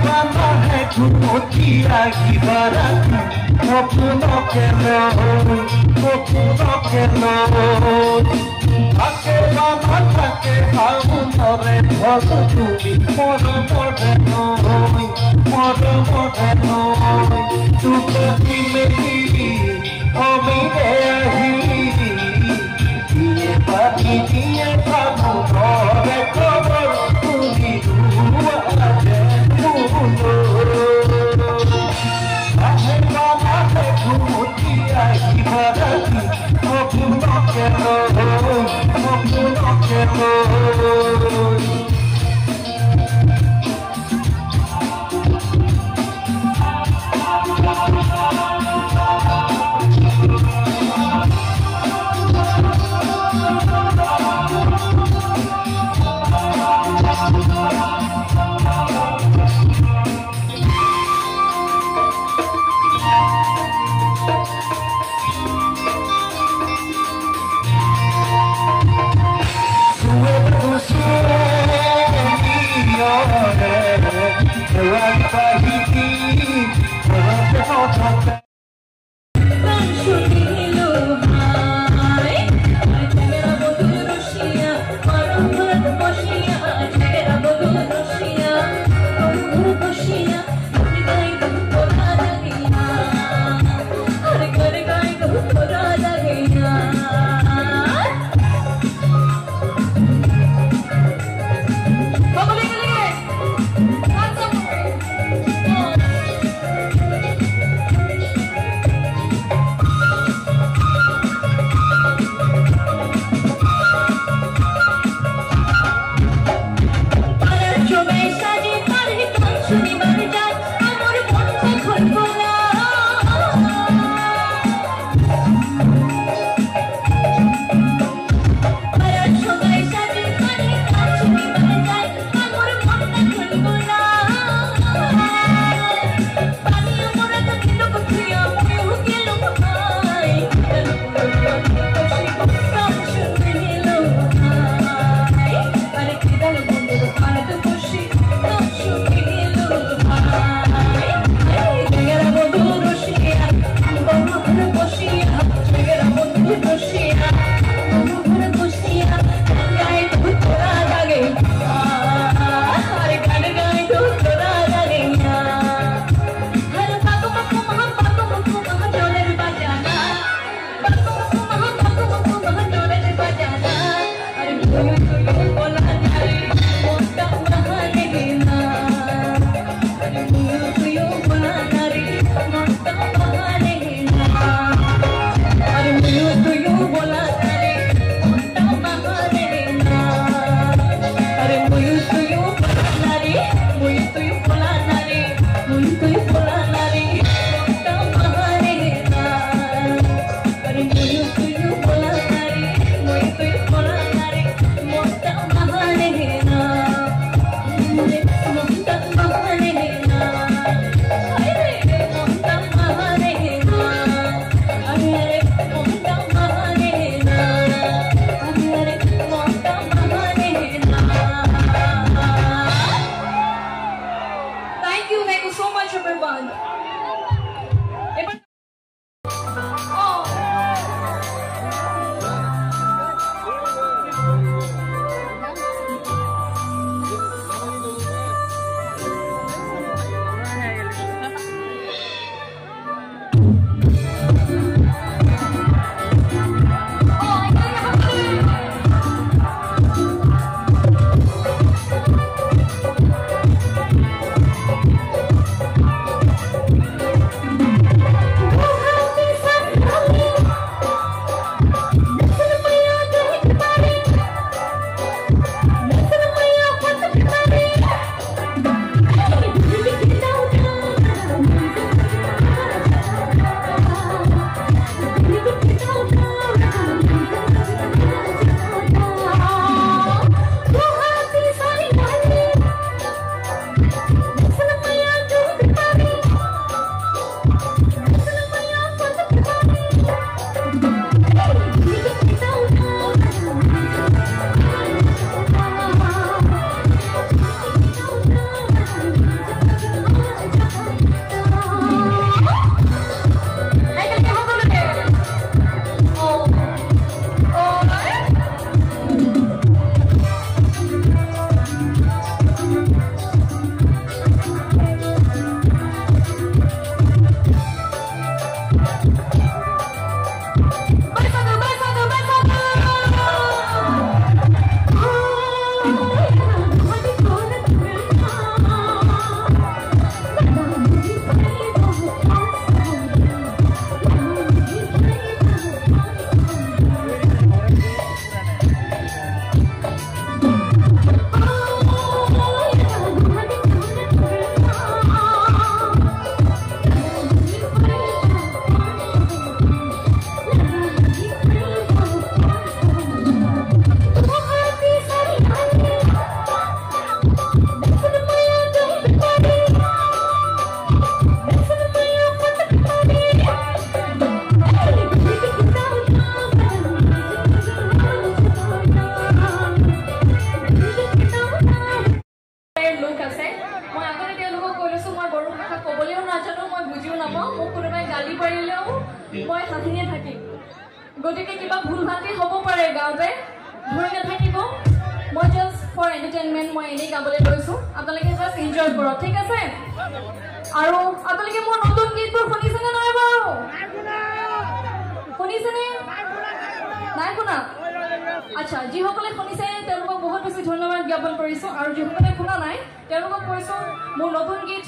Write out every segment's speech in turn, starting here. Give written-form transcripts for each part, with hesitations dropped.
बना है घुमतिया की बाराती अपनों के लोग आके बाबा থাকে আগুনরে ভগ তুমি মর মরে নয় তুকে দিলে দিলি আমি রে আহি দিয়ে পাখি দিয়ে খাবো ঘরে খবর তুমি রুয়ালে মুলো আহে বাবা ঘুমতিয়া কি বারাতি अपनों के लोग গালি পাৰিলেও মই হাঁহিয়ে থাকিম গতিকে কিবা ভুল ভ্ৰান্তি হ'ব পাৰে গাওঁতে ধৰি নাথাকিব মই জাষ্ট ফৰ এণ্টাৰটেইনমেণ্ট মই এনেই গাবলৈ লৈছোঁ আপোনালোকে জাষ্ট এনজয় কৰক ঠিক আছে আৰু আপোনালোকে মোৰ নতুন গীতবোৰ শুনিছেনে নাই বাৰু শুনিছেনে নাই শুনা আচ্ছা যিসকলে শুনিছে তেওঁলোকক বহুত বেছি ধন্যবাদ জ্ঞাপন কৰিছোঁ আৰু যিসকলে শুনা নাই তেওঁলোকক কৈছোঁ মোৰ নতুন গীত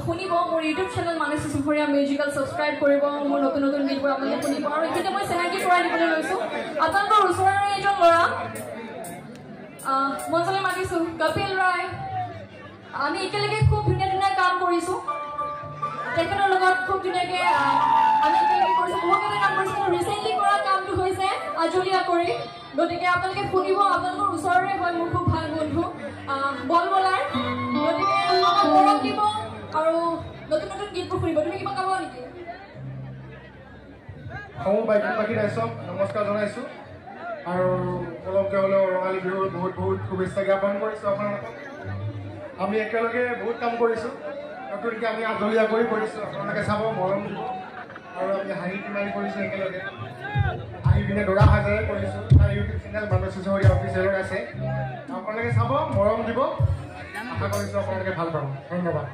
শুনিব মোৰ ইউটিউব চেনেল মানসী চুবুৰীয়া মিউজিকেল ছাবস্ক্ৰাইব কৰিব মোৰ নতুন নতুন গীতবোৰ আপোনালোকে শুনিব আৰু এইখিনিতে মই চিনাকি কৰাই দিবলৈ লৈছোঁ আপোনালোকৰ ওচৰৰে এজন ল'ৰা মঞ্চলৈ মাতিছোঁ কপিল ৰায় আমি একেলগে খুব ধুনীয়া ধুনীয়া কাম কৰিছোঁ তেখেতৰ লগত খুব ধুনীয়াকৈ আমি একেলগে কৰিছোঁ বহুতকেইটা কাম কৰিছোঁ ৰিচেণ্টলি কৰা কামটো হৈছে আজলীয়া কৰি গতিকে আপোনালোকে শুনিব আপোনালোকৰ ওচৰৰে হয় মোৰ খুব ভাল বন্ধু বল বলাৰ গতিকে আমাক গৌৰৱ দিব আৰু নতুন নতুন গীতবোৰ শুনিব তুমি কিবা গাব নেকি সমূহ বাইকবাসী ৰাইজক নমস্কাৰ জনাইছোঁ আৰু পলমকৈ হ'লেও ৰঙালী বিহুৰ বহুত বহুত শুভেচ্ছা জ্ঞাপন কৰিছোঁ আপোনালোকক আমি একেলগে বহুত কাম কৰিছোঁ নতুনকৈ আমি আজলীয়া কৰি কৰিছোঁ আপোনালোকে চাব মৰম দিব আৰু আমি হাঁহি ধেমালি কৰিছোঁ একেলগে আহি পিনে দৰা সাজেৰে কৰিছোঁ তাৰ ইউটিউব চেনেল মানসী চুবুৰীয়া অফিচিয়েলত আছে আপোনালোকে চাব মৰম দিব আশা কৰিছোঁ আপোনালোকে ভাল পাব ধন্যবাদ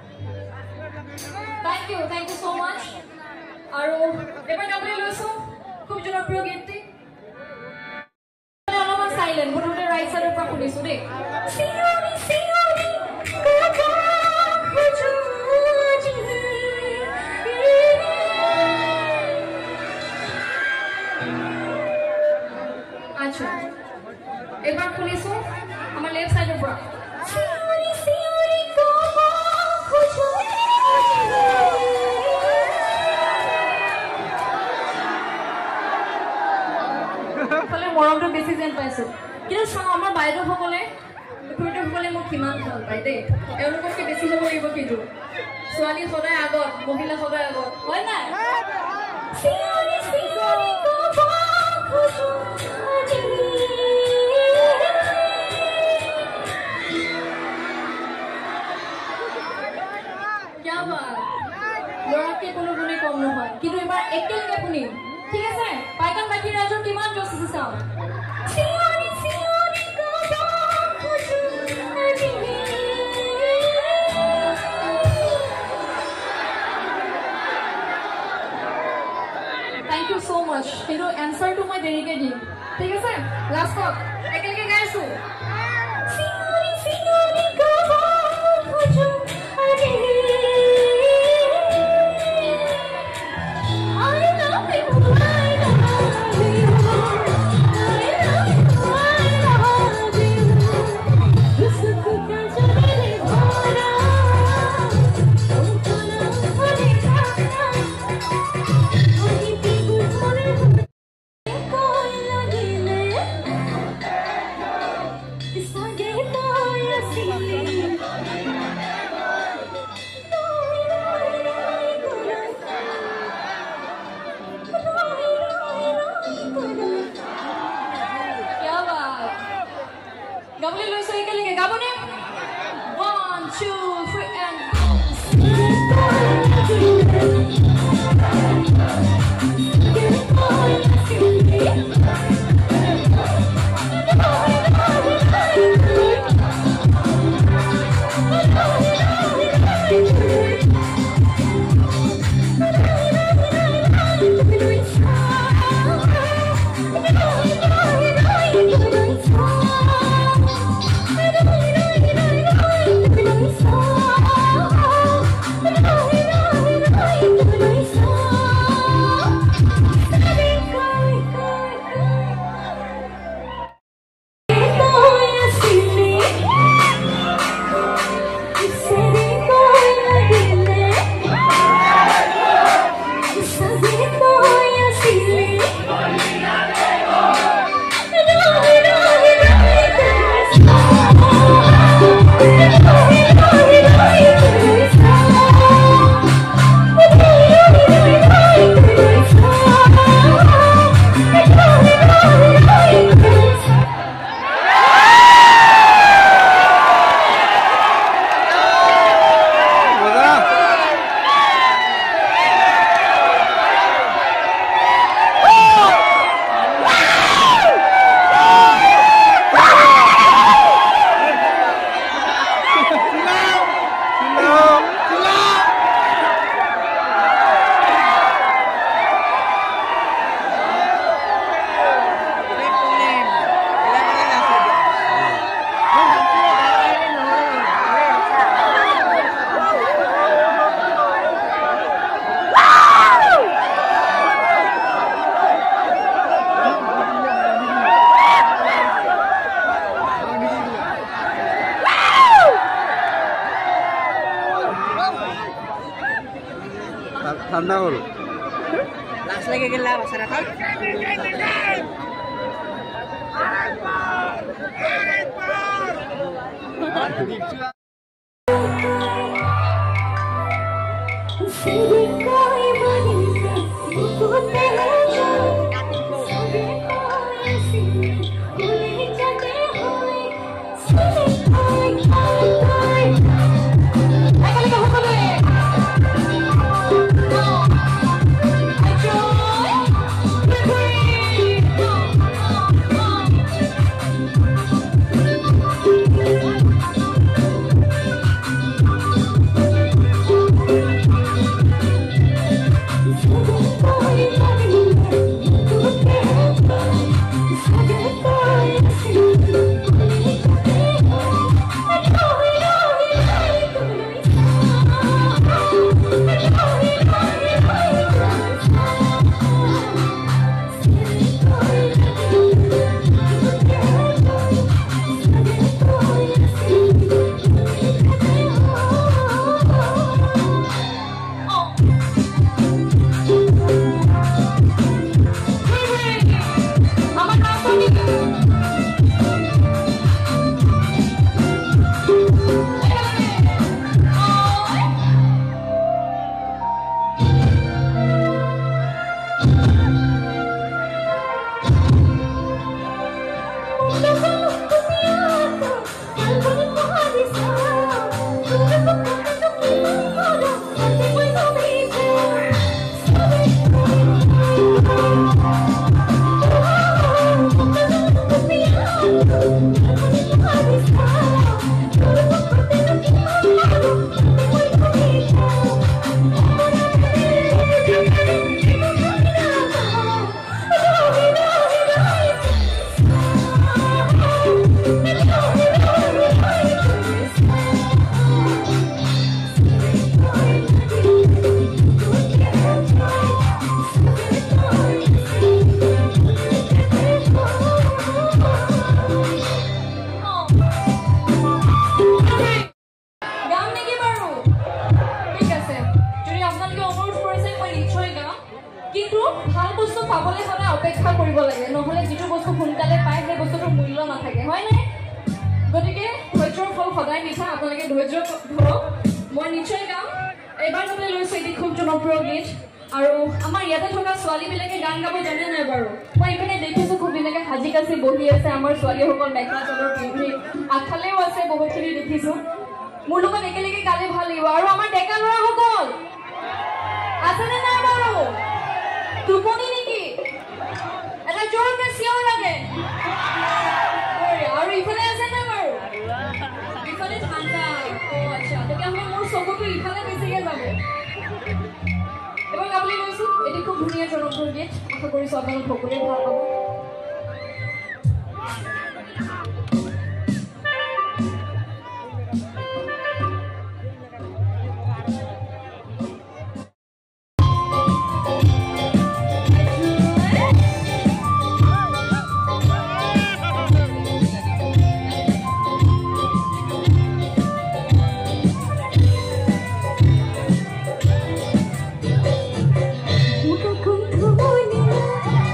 Thank you so much. আৰু এবাৰ গাবলৈ লৈছোঁ খুব জনপ্ৰিয় গীতটি অলপমান চাইলেণ্ট প্ৰথমতে ৰাইট চাইডৰ পৰা শুনিছোঁ দেই আচ্ছা এবাৰ শুনিছোঁ আমাৰ লেফ্ট চাইডৰ পৰা মৰমটো বেছি যেন পাইছোঁ কিন্তু চাওঁ আমাৰ বাইদেউসকলে খুৰীদেউসকলে মোক কিমান ভাল পায় দেই এওঁলোকতকৈ বেছি হ'ব লাগিব কিন্তু ছোৱালী সদায় আগত মহিলা সদায় আগত হয় নাই ল'ৰাতকৈ কোনো গুণে কম নহয় কিন্তু এবাৰ একেলগে শুনিম ঠিক আছে পাইকান বাকী ৰাইজৰ কিমান জোচ আছে চাওঁ Thank you so much. কিন্তু এনচাৰটো মই দেৰিকৈ দিম ঠিক আছে লাষ্টত একেলগে গাইছোঁ গাবলৈ লৈছোঁ একেলগে গাবনে 1 2 3 and ঠাণ্ডা হ'ল লাজ লাগে গেলা বাছাৰ এখন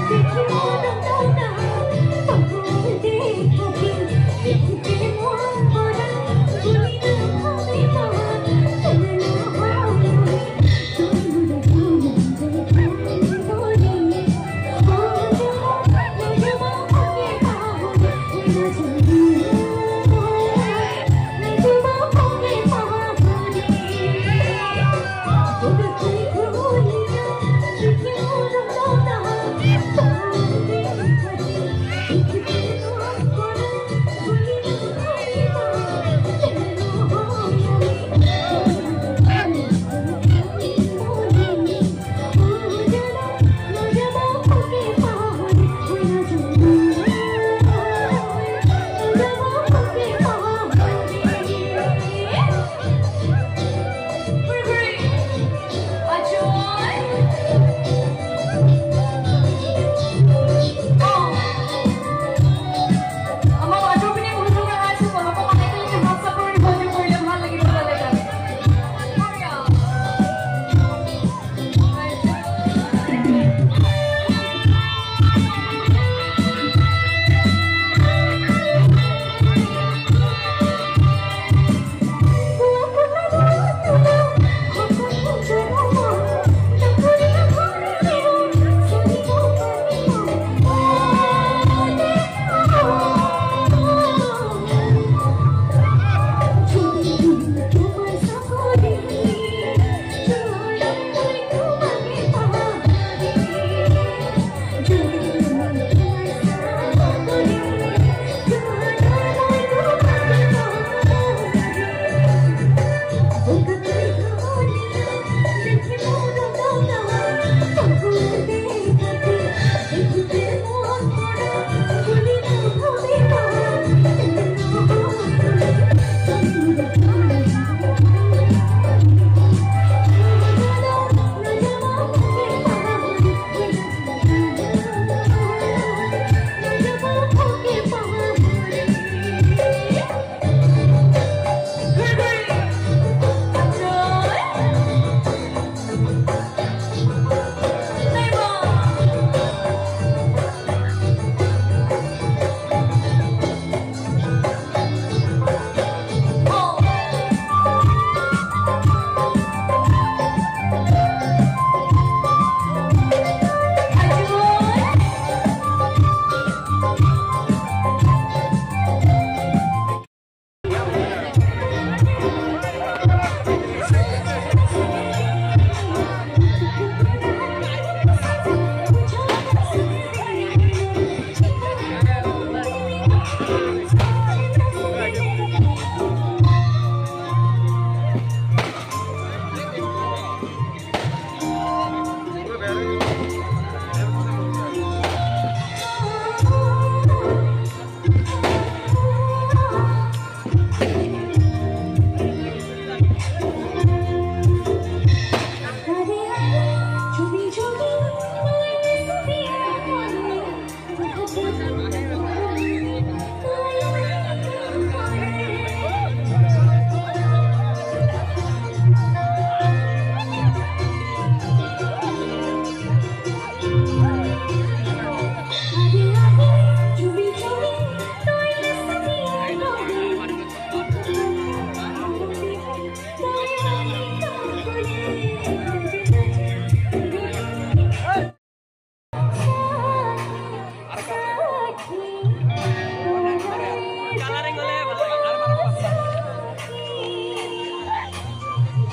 Thank you.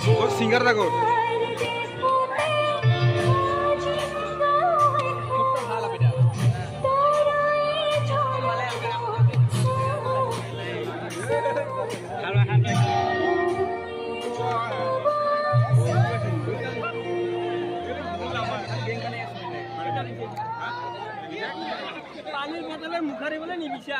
সিঙ্গাৰ দেখো পানিৰ বদলে মুখাৰি বলে নিবিছা